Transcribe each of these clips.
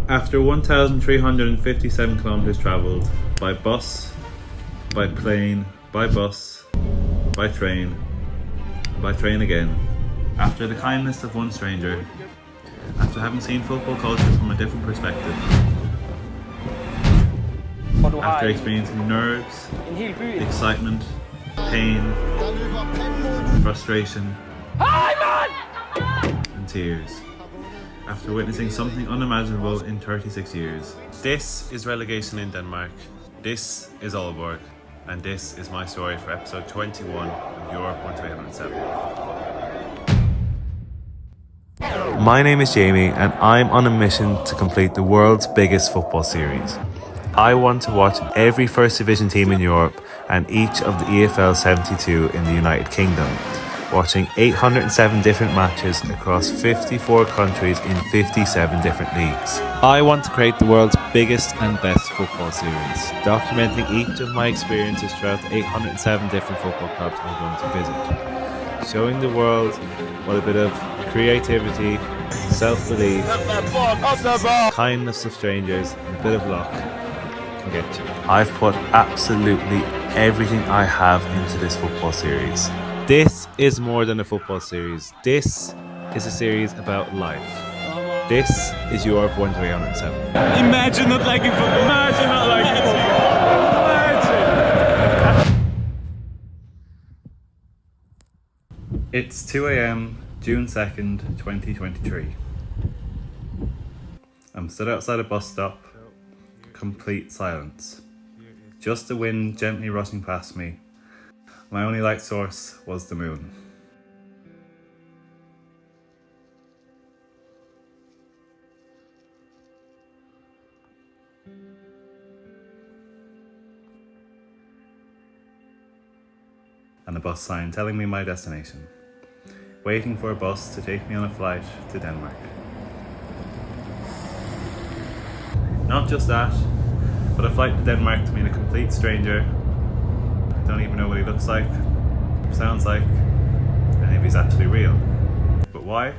After 1,357 kilometers traveled by bus, by plane, by bus, by train again, after the kindness of one stranger, after having seen football culture from a different perspective, after experiencing nerves, excitement, pain, frustration, and tears, after witnessing something unimaginable in 36 years. This is relegation in Denmark, this is Aalborg, and this is my story for episode 21 of Europe 1307. My name is Jamie and I'm on a mission to complete the world's biggest football series. I want to watch every First Division team in Europe and each of the EFL 72 in the United Kingdom, watching 807 different matches across 54 countries in 57 different leagues. I want to create the world's biggest and best football series, documenting each of my experiences throughout the 807 different football clubs I'm going to visit, showing the world what a bit of creativity, self-belief, kindness of strangers, and a bit of luck can get you. I've put absolutely everything I have into this football series. This is more than a football series. This is a series about life. This is Europe 1307. Imagine not liking football. Imagine not liking football. Imagine. It's 2 a.m, June 2nd, 2023. I'm stood outside a bus stop. Complete silence. Just the wind gently rushing past me. My only light source was the moon. And a bus sign telling me my destination. Waiting for a bus to take me on a flight to Denmark. Not just that, but a flight to Denmark to meet a complete stranger. I don't even know what he looks like, sounds like, and if he's actually real. But why?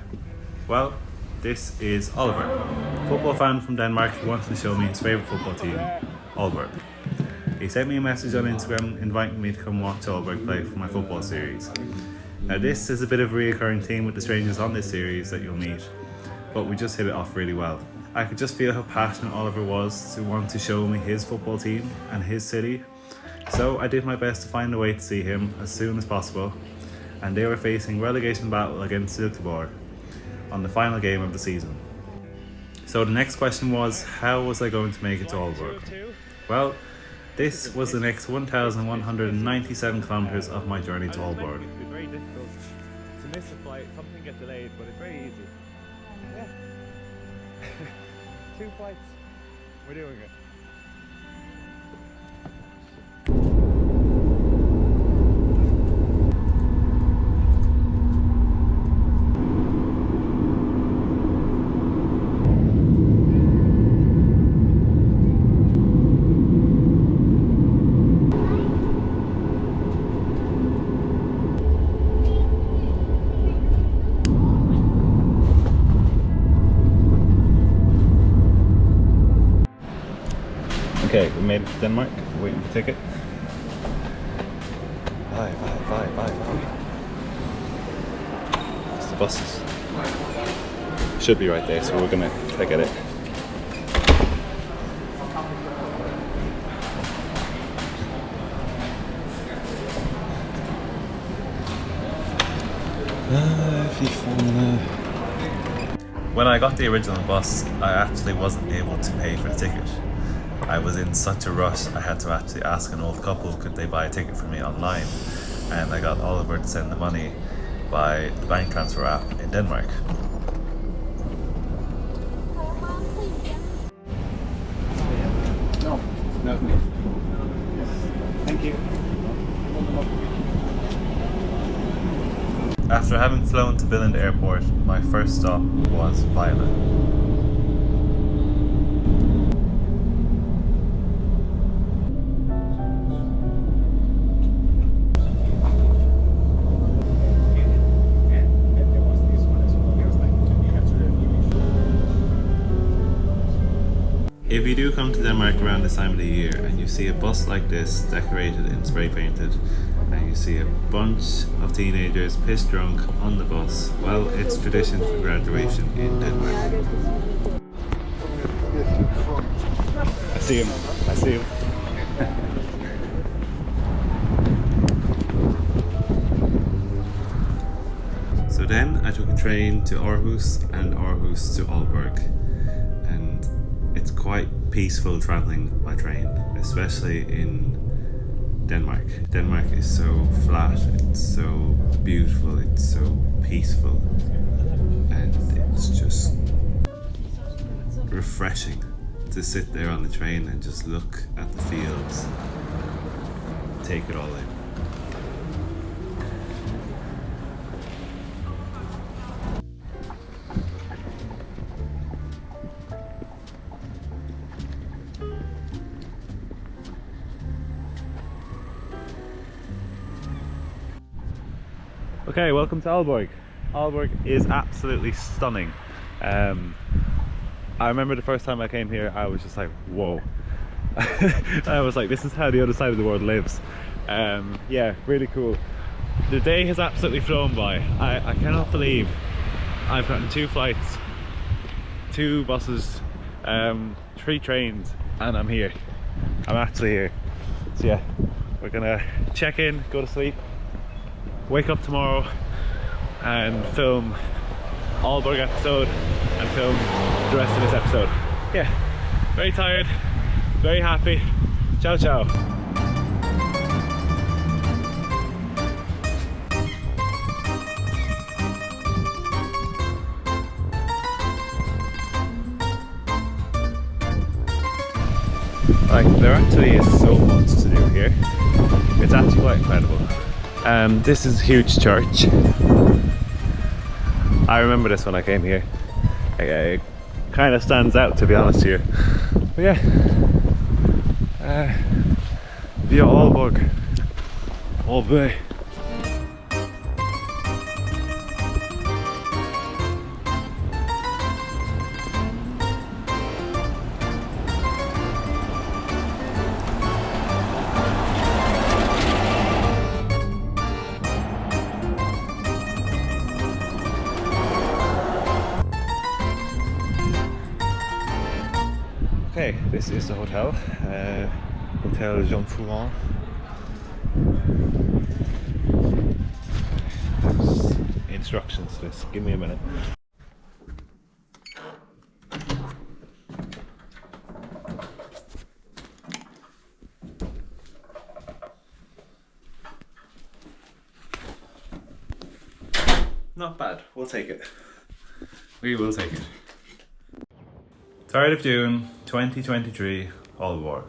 Well, this is Oliver, a football fan from Denmark who wanted to show me his favourite football team, Aalborg. He sent me a message on Instagram inviting me to come watch Aalborg play for my football series. Now this is a bit of a reoccurring theme with the strangers on this series that you'll meet, but we just hit it off really well. I could just feel how passionate Oliver was to want to show me his football team and his city. So I did my best to find a way to see him as soon as possible, and they were facing relegation battle against Aalborg on the final game of the season. So the next question was, how was I going to make it to Aalborg? Well, this was the next 1,197 kilometers of my journey to Aalborg. It's very difficult to miss a flight, something get delayed, but it's very easy. Yeah. 2 flights, we're doing it. Okay, we made it to Denmark, we're waiting for the ticket. Bye. It's the buses. Should be right there, so we're gonna try to get it. When I got the original bus, I actually wasn't able to pay for the ticket. I was in such a rush, I had to actually ask an old couple could they buy a ticket for me online, and I got Oliver to send the money by the bank transfer app in Denmark. No. Thank you. After having flown to Billund Airport, my first stop was Vejle. come to Denmark around this time of the year and you see a bus like this decorated and spray painted, and you see a bunch of teenagers pissed drunk on the bus, well, it's tradition for graduation in Denmark. I see him. I see him. So then I took a train to Aarhus and Aarhus to Aalborg, and it's quite peaceful travelling by train, especially in Denmark. Denmark is so flat, it's so beautiful, it's so peaceful, and it's just refreshing to sit there on the train and just look at the fields, take it all in. Okay, welcome to Aalborg. Aalborg is absolutely stunning. I remember the first time I came here, I was just like, whoa. I was like, this is how the other side of the world lives. Yeah, really cool. The day has absolutely flown by. I cannot believe I've gotten 2 flights, 2 buses, 3 trains, and I'm here. I'm actually here. So yeah, we're gonna check in, go to sleep, wake up tomorrow and film Aalborg episode and film the rest of this episode. Yeah, very tired, very happy. Ciao ciao. Like, there actually is so much to do here. It's actually quite incredible. This is a huge church. I remember this when I came here. It kind of stands out, to be honest here. But yeah, via Aalborg. All day. Okay, this is the hotel, Hotel Jean Fourant. There's instructions to this, give me a minute. Not bad, we'll take it. We will take it. 3rd of June 2023, Aalborg.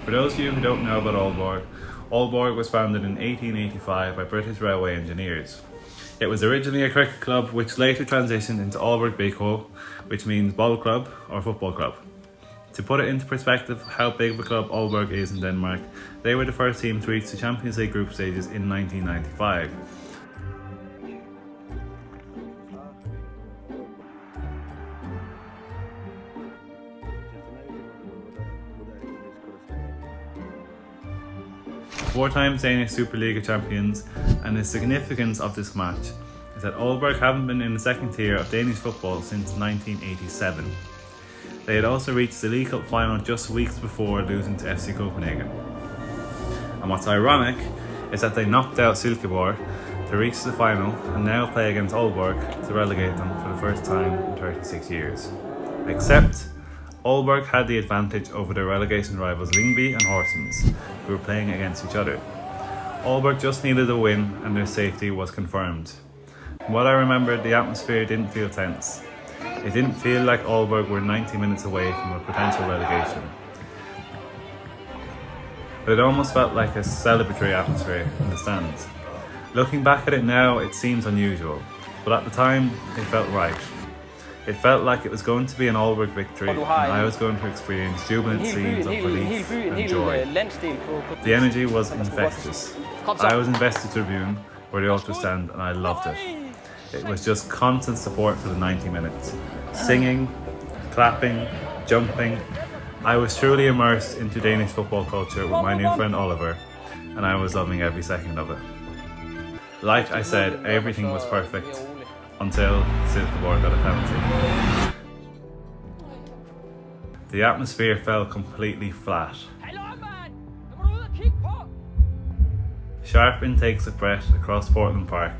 For those of you who don't know about Aalborg, Aalborg was founded in 1885 by British railway engineers. It was originally a cricket club which later transitioned into Aalborg BK, which means ball club or football club. To put it into perspective how big of a club Aalborg is in Denmark, they were the first team to reach the Champions League group stages in 1995. Four-time Danish Superliga champions, and the significance of this match is that Aalborg haven't been in the second tier of Danish football since 1987. They had also reached the League Cup final just weeks before losing to FC Copenhagen. And what's ironic is that they knocked out Silkeborg to reach the final and now play against Aalborg to relegate them for the first time in 36 years. Except Aalborg had the advantage over their relegation rivals Lyngby and Horsens, who were playing against each other. Aalborg just needed a win and their safety was confirmed. From what I remember, the atmosphere didn't feel tense. It didn't feel like Aalborg were 90 minutes away from a potential relegation. But it almost felt like a celebratory atmosphere in the stands. Looking back at it now, it seems unusual, but at the time, it felt right. It felt like it was going to be an Aalborg victory, and I was going to experience jubilant scenes of relief and joy. The energy was infectious. I was invested tribune, where they all just stand, and I loved it. It was just constant support for the 90 minutes. Singing, clapping, jumping. I was truly immersed into Danish football culture with my new friend Oliver, and I was loving every second of it. Like I said, everything was perfect until Aalborg got a penalty. The atmosphere fell completely flat. Sharp intakes of breath across Portland Park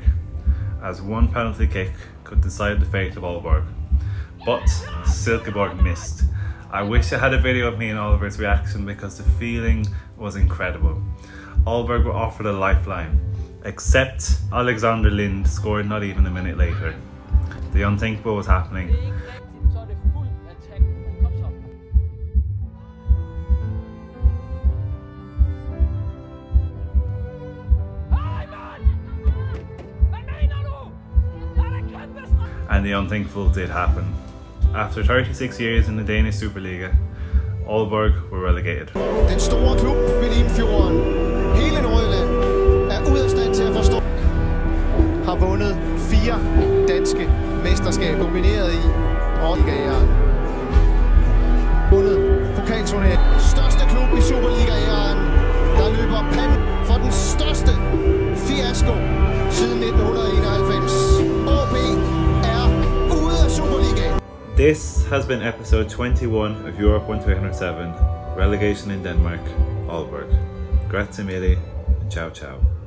as one penalty kick could decide the fate of Aalborg. But Aalborg missed. I wish I had a video of me and Oliver's reaction because the feeling was incredible. Aalborg were offered a lifeline, except Alexander Lind scored not even a minute later. The unthinkable was happening. And the unthinkable did happen. After 36 years in the Danish Superliga, Aalborg were relegated. Den store klub ved Limfjorden, hele Nordjylland, er ude af stand til at forstå. Har vundet 4 danske mesterskaber, domineret i Relegation. Vundet pokalturneringen. Største klub i Superligaen, der løber panden for den største fiasko siden 1991. OB er ude af Superligaen. This has been episode 21 of Europe 1307, relegation in Denmark, Aalborg. Grazie Millie, and ciao ciao.